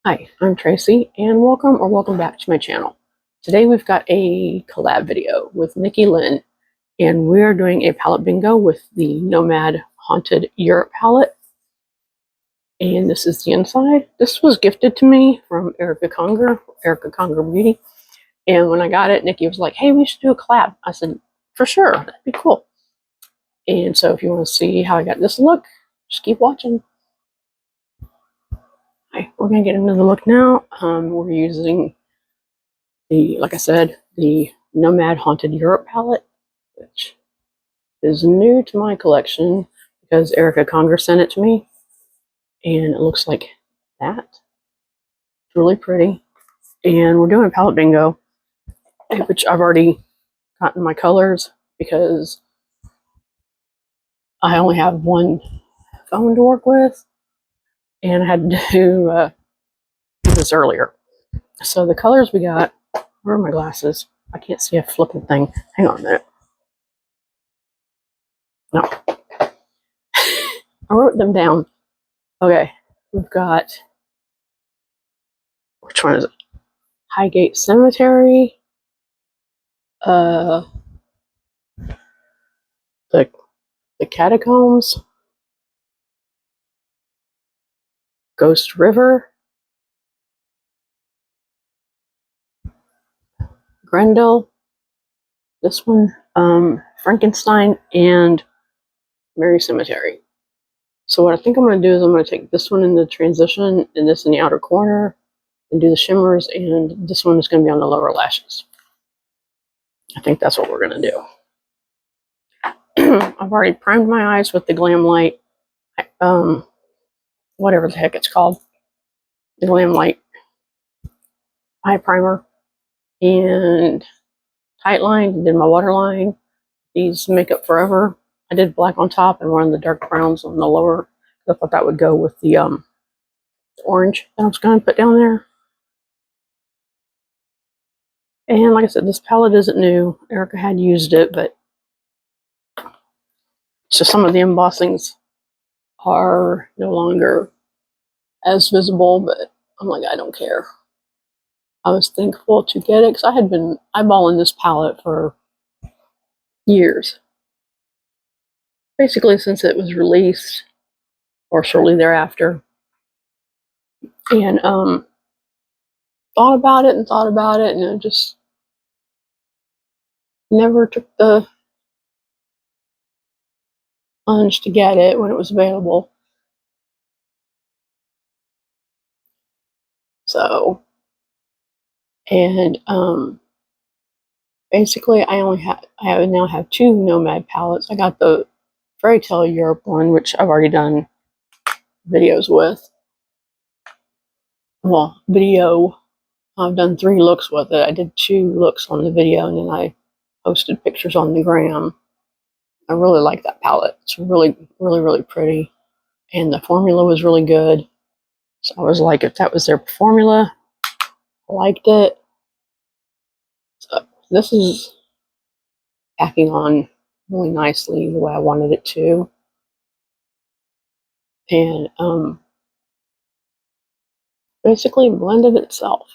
Hi, I'm Tracy, and welcome back to my channel. Today we've got a collab video with Nikkilynn, and we're doing a palette bingo with the Nomad Haunted Europe palette. And this is the inside. This was gifted to me from Erica Conger Beauty. And when I got it, Nikki was like, "Hey, we should do a collab." I said, "For sure, that'd be cool." And so if you want to see how I got this look, just keep watching. Hi, we're gonna get into the look now. We're using like I said, the Nomad Haunted Europe palette, which is new to my collection because Erica Conger sent it to me, and it looks like that. It's really pretty. And we're doing palette bingo, which I've already gotten my colors because I only have one phone to work with, and I had to do this earlier. So the colors we got, where are my glasses? I can't see a flipping thing. Hang on a minute. No. I wrote them down. Okay, we've got, which one is it? Highgate Cemetery, the Catacombs, Ghost River, Grendel, this one, Frankenstein, and Mary Cemetery. So what I think I'm going to do is I'm going to take this one in the transition and this in the outer corner and do the shimmers, and this one is going to be on the lower lashes. I think that's what we're going to do. I've already primed my eyes with the Glam Light, whatever the heck it's called, the Glam Light eye primer, and tight line, did my waterline. These Makeup Forever. I did black on top and one of the dark browns on the lower. I thought that would go with the orange that I was going to put down there. And like I said, this palette isn't new. Erica had used it, but so some of the embossings are no longer as visible, but I'm like, I don't care. I was thankful to get it because I had been eyeballing this palette for years. Basically since it was released or shortly thereafter. And thought about it, and I just never took the plunge to get it when it was available. So, and basically I now have two Nomad palettes. I got the Fairy Tale Europe one, which I've already done videos with. Well, I've done 3 looks with it. I did 2 looks on the video, and then I posted pictures on the gram. I really like that palette. It's really, really, really pretty. And the formula was really good. So I was like, if that was their formula, I liked it. So this is packing on really nicely the way I wanted it to. And basically blended itself.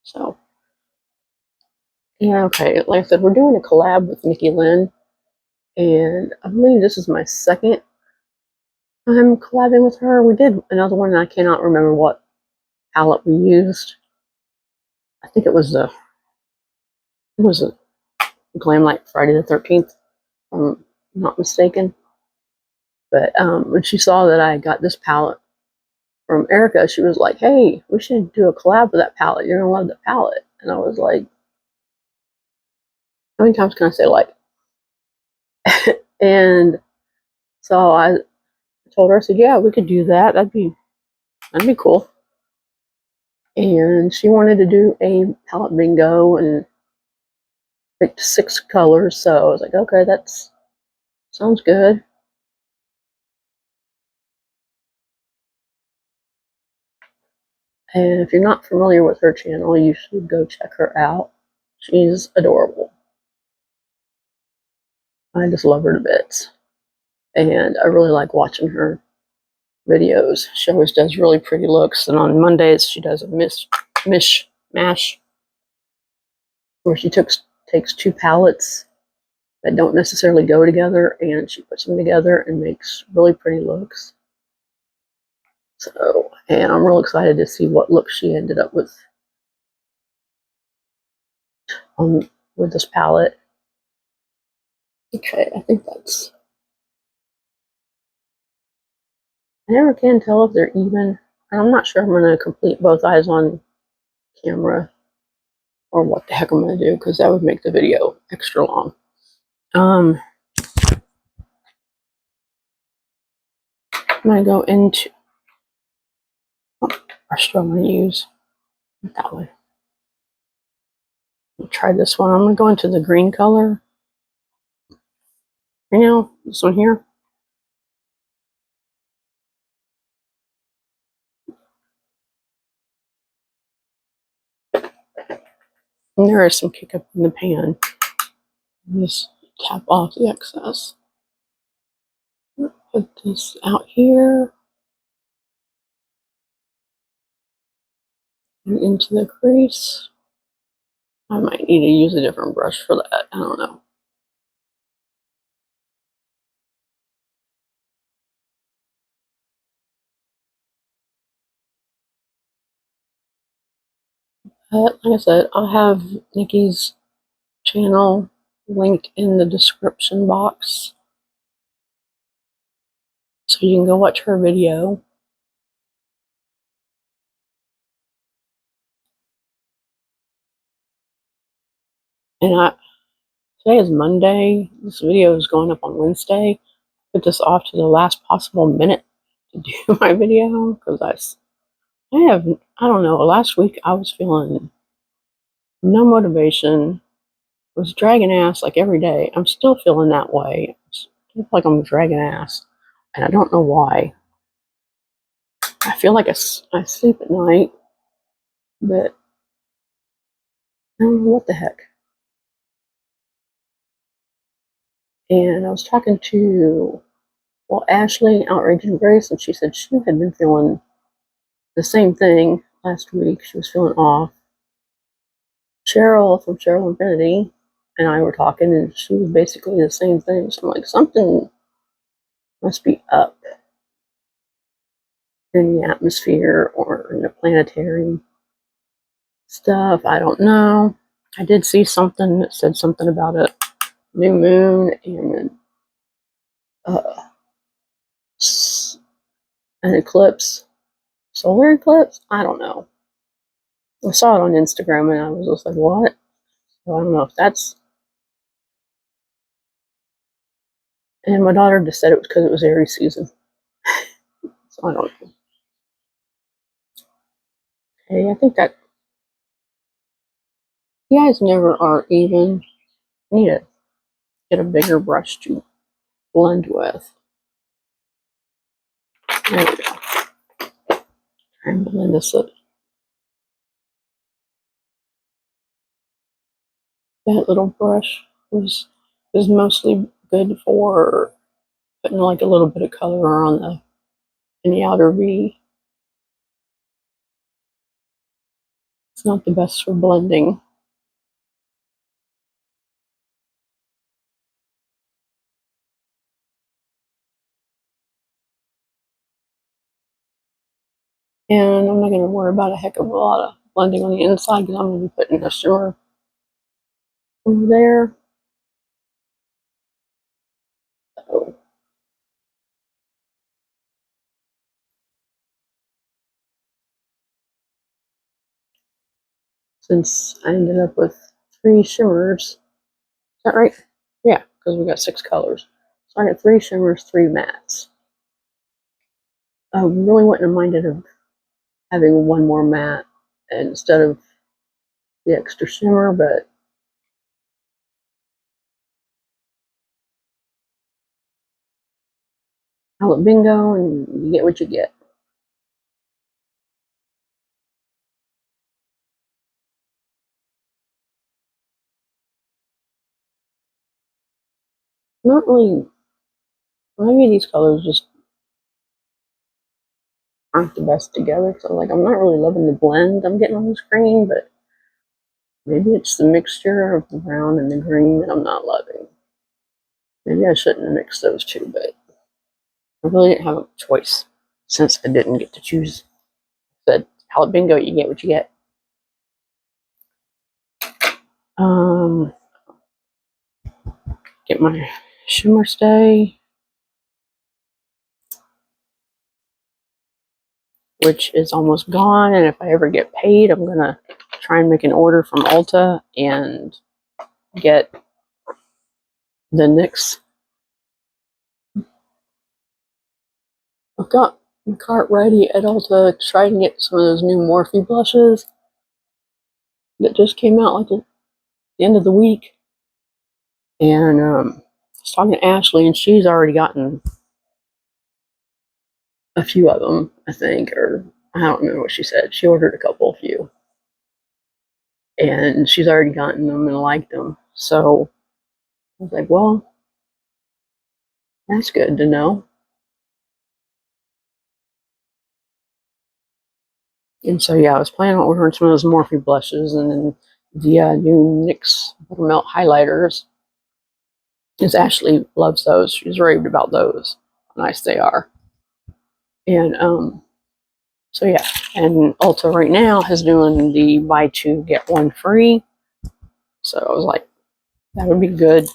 So, yeah, okay. Like I said, we're doing a collab with Nikkilynn. And I believe this is my second time collabing with her. We did another one, and I cannot remember what palette we used. I think it was a Glam Light Friday the 13th, if I'm not mistaken. But when she saw that I got this palette from Erica, she was like, "Hey, we should do a collab with that palette. You're gonna love the palette." And I was like, "How many times can I say like?" And so I told her, I said, "Yeah, we could do that. That'd be cool." And she wanted to do a palette bingo and picked 6 colors. So I was like, "Okay, that's sounds good." And if you're not familiar with her channel, you should go check her out. She's adorable. I just love her to bits. And I really like watching her videos. She always does really pretty looks, and on Mondays she does a mishmash where she takes two palettes that don't necessarily go together and she puts them together and makes really pretty looks. So, and I'm real excited to see what look she ended up with with this palette. Okay, I think that's. I never can tell if they're even. I'm not sure I'm going to complete both eyes on camera or what the heck I'm going to do, because that would make the video extra long. I'm going to go into brush I'm going to use that way. I'll try this one. I'm going to go into the green color. You know, this one here. And there is some kick up in the pan. Just tap off the excess. Put this out here and into the crease. I might need to use a different brush for that. I don't know. But like I said, I'll have Nikki's channel linked in the description box, so you can go watch her video. And today is Monday. This video is going up on Wednesday. Put this off to the last possible minute to do my video because I don't know. Last week I was feeling no motivation. Was dragging ass like every day. I'm still feeling that way. I feel like I'm dragging ass, and I don't know why. I feel like I sleep at night, but I don't know what the heck. And I was talking to, Ashley, Outrage and Grace, and she said she had been feeling the same thing last week. She was feeling off. Cheryl from Cheryl Infinity and I were talking, and she was basically the same thing. So I'm like, something must be up in the atmosphere or in the planetary stuff. I don't know. I did see something that said something about a new moon and uh, an eclipse, solar eclipse. I don't know. I saw it on Instagram and I was just like, what? So I don't know if that's. And my daughter just said it was because it was Aries season. So I don't know. Okay, I think that you guys never are even. I need to get a bigger brush to blend with. There we go. Try and blend this up. That little brush was mostly good for putting like a little bit of color on in the outer V. It's not the best for blending. And I'm not going to worry about a heck of a lot of blending on the inside because I'm going to be putting a shimmer over there. So, since I ended up with 3 shimmers, is that right? Yeah, because we got 6 colors. So I got 3 shimmers, 3 mattes. I really wouldn't have minded of having one more matte instead of the extra shimmer, but palette bingo, and you get what you get. Not really. Maybe these colors just aren't the best together. So like, I'm not really loving the blend I'm getting on the screen, but maybe it's the mixture of the brown and the green that I'm not loving. Maybe I shouldn't have mixed those two, but I really didn't have a choice since I didn't get to choose. The palette bingo, you get what you get. Get my shimmer stay, which is almost gone, and if I ever get paid, I'm gonna try and make an order from Ulta and get the NYX. I've got my cart ready at Ulta to try and get some of those new Morphe blushes that just came out like at the end of the week. And I was talking to Ashley, and she's already gotten a few of them, I think, or I don't remember what she said. She ordered a few. And she's already gotten them and liked them. So I was like, well, that's good to know. And so, yeah, I was planning on ordering some of those Morphe blushes and then the new NYX Buttermelt highlighters. Because Ashley loves those. She's raved about those. How nice they are. And so, yeah. And Ulta right now is doing the buy two, get one free. So I was like, that would be good.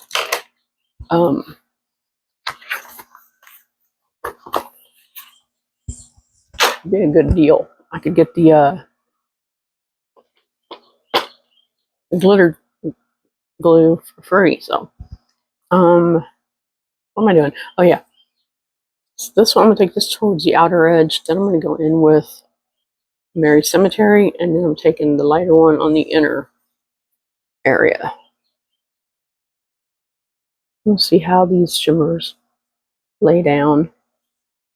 Be a good deal. I could get the glitter glue for free. So, what am I doing? Oh yeah, so this one I'm gonna take this towards the outer edge. Then I'm gonna go in with Mary Cemetery, and then I'm taking the lighter one on the inner area. We'll see how these shimmers lay down.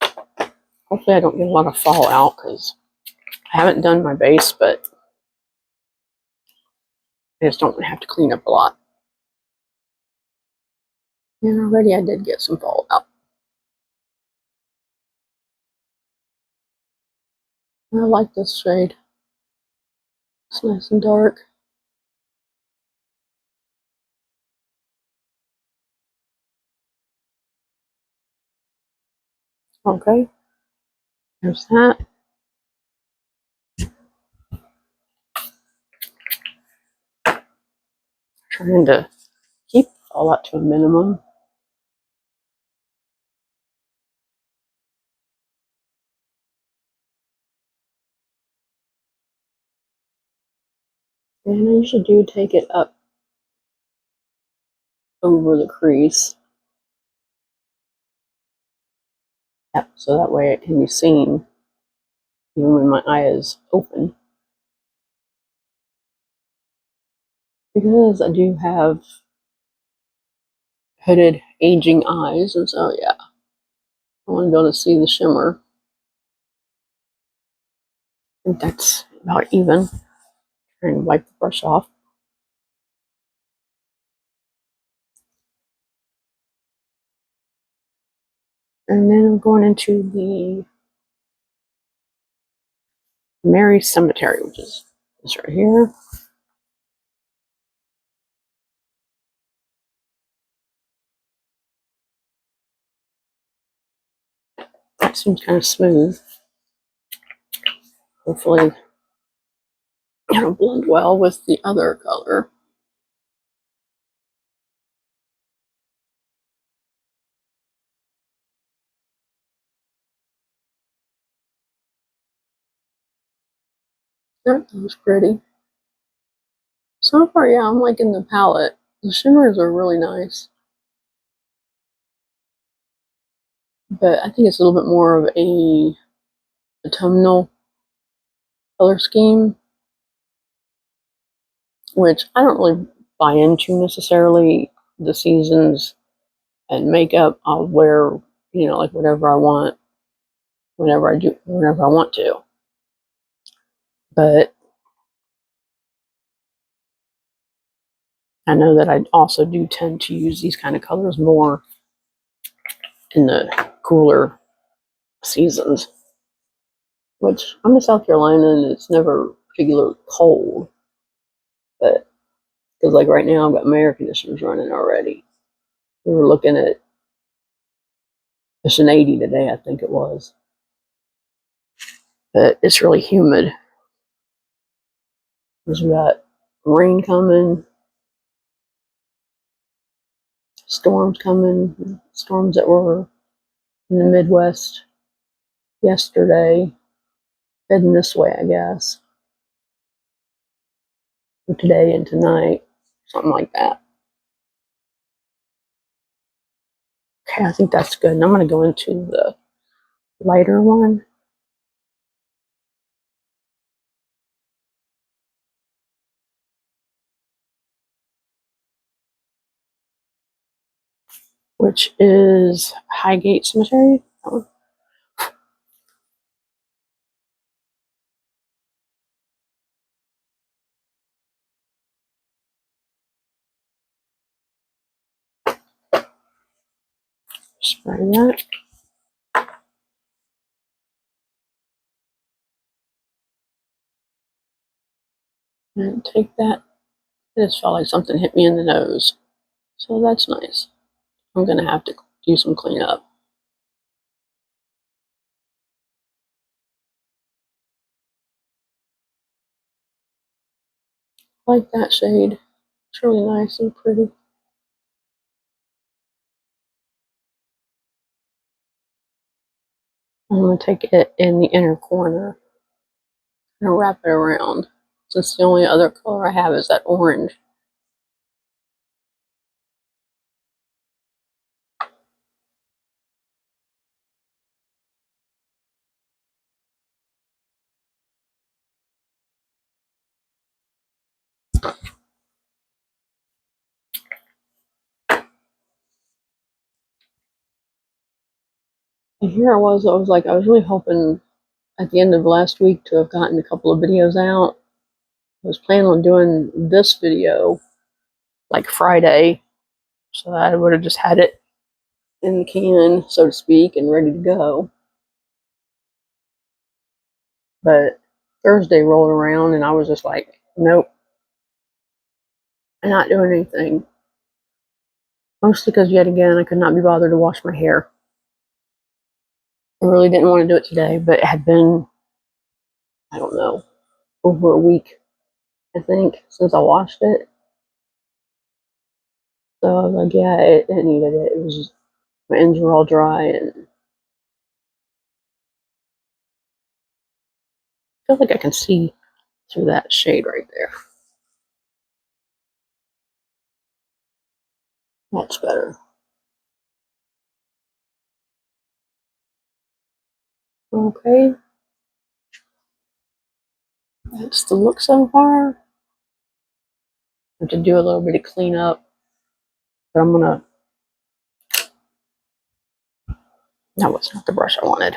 Hopefully, I don't get a lot of fallout because I haven't done my base, but I just don't have to clean up a lot. And already I did get some fallout. I like this shade. It's nice and dark. Okay, there's that. Trying to keep fallout to a minimum. And I usually do take it up over the crease. Yep, so that way it can be seen even when my eye is open. Because I do have hooded aging eyes, and so yeah, I want to be able to see the shimmer. I think that's about even. Try and wipe the brush off. And then I'm going into the Mary Cemetery, which is this right here. That seems kind of smooth. Hopefully it'll blend well with the other color. That looks pretty. So far, yeah, I'm liking the palette. The shimmers are really nice. But I think it's a little bit more of a autumnal color scheme, which I don't really buy into necessarily. The seasons and makeup, I'll wear, like whatever I want, whenever I want to. But I know that I also do tend to use these kind of colors more in the cooler seasons. which I'm in South Carolina and it's never particularly cold, but because like right now I've got my air conditioners running already. We were looking at just an 80 today, I think it was, but it's really humid because we got rain coming, storms coming, storms that were in the Midwest yesterday, heading this way, I guess, for today and tonight, something like that. Okay, I think that's good. And I'm going to go into the lighter one. Which is Highgate Cemetery. That one. Spray that. And take that. It just felt like something hit me in the nose. So that's nice. I'm going to have to do some cleanup. I like that shade. It's really nice and pretty. I'm going to take it in the inner corner and wrap it around, since the only other color I have is that orange. And here I was really hoping at the end of last week to have gotten a couple of videos out. I was planning on doing this video like Friday, so I would have just had it in the can, so to speak, and ready to go. But Thursday rolled around and I was just like, nope, I'm not doing anything. Mostly because, yet again, I could not be bothered to wash my hair. I really didn't want to do it today, but it had been, I don't know, over a week, I think, since I washed it. So I was like, yeah, it needed it. It was just, my ends were all dry, and I feel like I can see through that shade right there. That's better. Okay. That's the look so far. I have to do a little bit of cleanup, but I'm gonna, that was not the brush I wanted.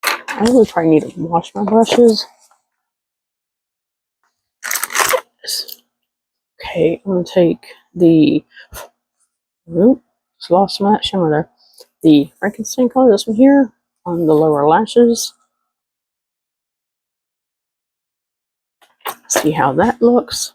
I really probably need to wash my brushes. Okay, I'm gonna take the, oop, just lost some of that shimmer there. The Frankenstein color, this one here, on the lower lashes. See how that looks.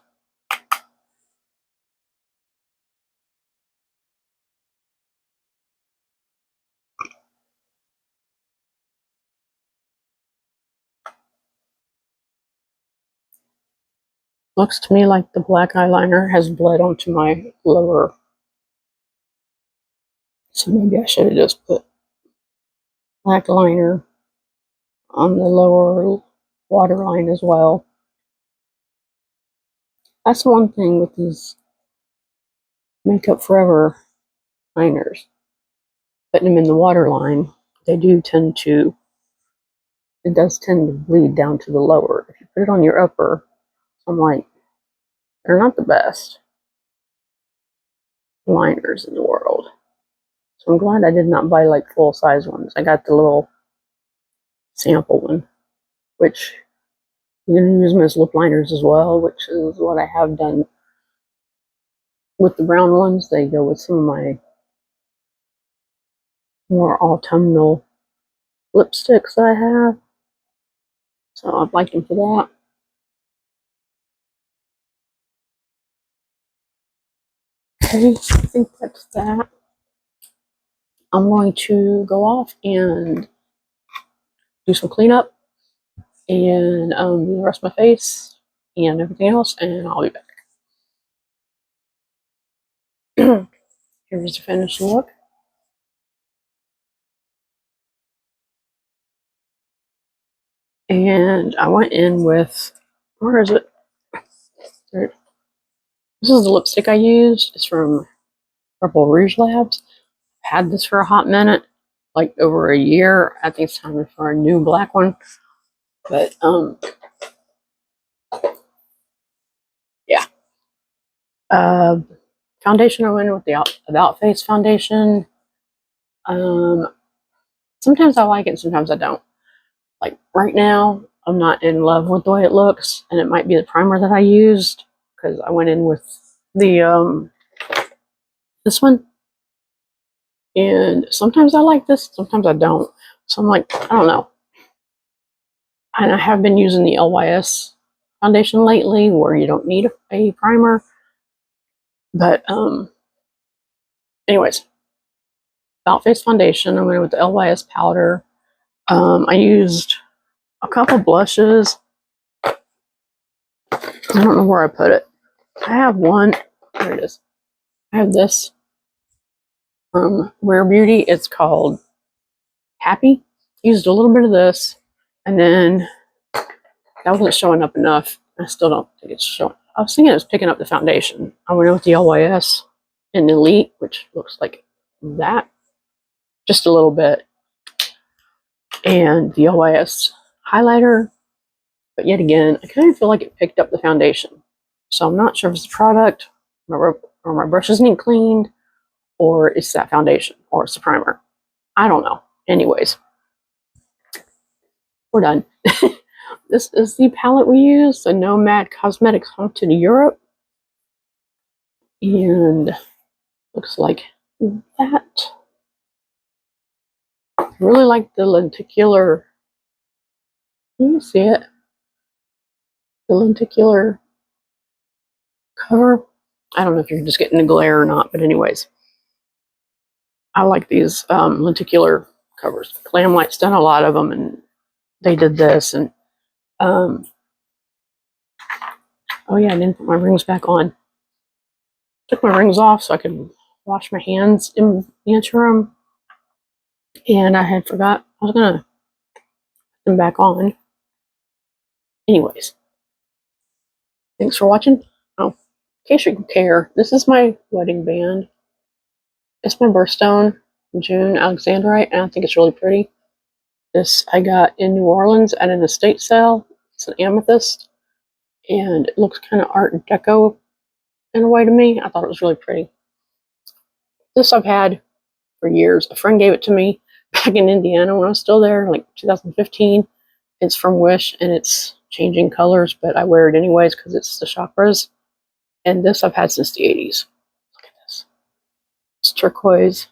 Looks to me like the black eyeliner has bled onto my lower. So maybe I should have just put black liner on the lower waterline as well. That's one thing with these Makeup Forever liners. Putting them in the waterline, they do tend to, it does tend to bleed down to the lower. If you put it on your upper, I'm like, they're not the best liners in the world. So I'm glad I did not buy like full-size ones. I got the little sample one, which you can use them as lip liners as well, which is what I have done with the brown ones. They go with some of my more autumnal lipsticks that I have. So I'd like them for that. Okay, I think that's that. I'm going to go off and do some cleanup and do the rest of my face and everything else, and I'll be back. Here's the finished look. And I went in with, where is it? There, this is the lipstick I used. It's from Purple Rouge Labs. Had this for a hot minute, like over a year. I think it's time for a new black one. But yeah. Foundation I went with the About Face foundation. Sometimes I like it, sometimes I don't. Like right now, I'm not in love with the way it looks, and it might be the primer that I used because I went in with the this one. And sometimes I like this, sometimes I don't. So I'm like, I don't know. And I have been using the LYS foundation lately where you don't need a primer. But anyways, About Face foundation, I went with the LYS powder. I used a couple blushes. I don't know where I put it. I have one. There it is. I have this from Rare Beauty. It's called Happy. Used a little bit of this, and then that wasn't showing up enough. I still don't think it's showing. I was thinking it was picking up the foundation. I went with the LYS and Elite, which looks like that, just a little bit, and the LYS highlighter. But yet again, I kind of feel like it picked up the foundation. So I'm not sure if it's the product, or my brushes need cleaned, or it's that foundation, or it's the primer. I don't know. Anyways, we're done. This is the palette we use, the Nomad Cosmetics Haunted Europe. And looks like that. I really like the lenticular. Can you see it? The lenticular cover. I don't know if you're just getting the glare or not, but anyways, I like these lenticular covers. Glamlight's done a lot of them, and they did this. And oh yeah, I didn't put my rings back on. Took my rings off so I could wash my hands in the interim, and I had forgot I was gonna put them back on. Anyways, thanks for watching. Oh, in case you care, this is my wedding band. It's my birthstone, June Alexandrite, and I think it's really pretty. This I got in New Orleans at an estate sale. It's an amethyst, and it looks kind of Art Deco in a way to me. I thought it was really pretty. This I've had for years. A friend gave it to me back in Indiana when I was still there, like 2015. It's from Wish, and it's changing colors, but I wear it anyways because it's the chakras. And this I've had since the 80s. Look at this. It's turquoise,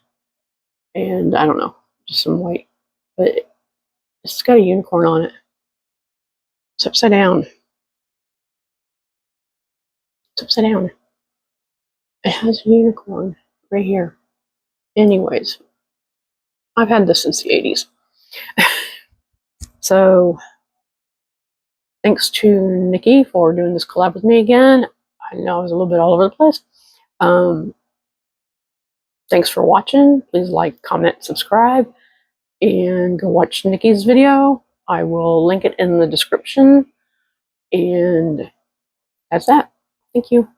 and I don't know, just some white, but it's got a unicorn on it. It's upside down. It's upside down. It has a unicorn right here. Anyways, I've had this since the 80s. So, thanks to Nikki for doing this collab with me again. I know I was a little bit all over the place. Thanks for watching. Please like, comment, subscribe, and go watch Nikki's video. I will link it in the description. And that's that. Thank you.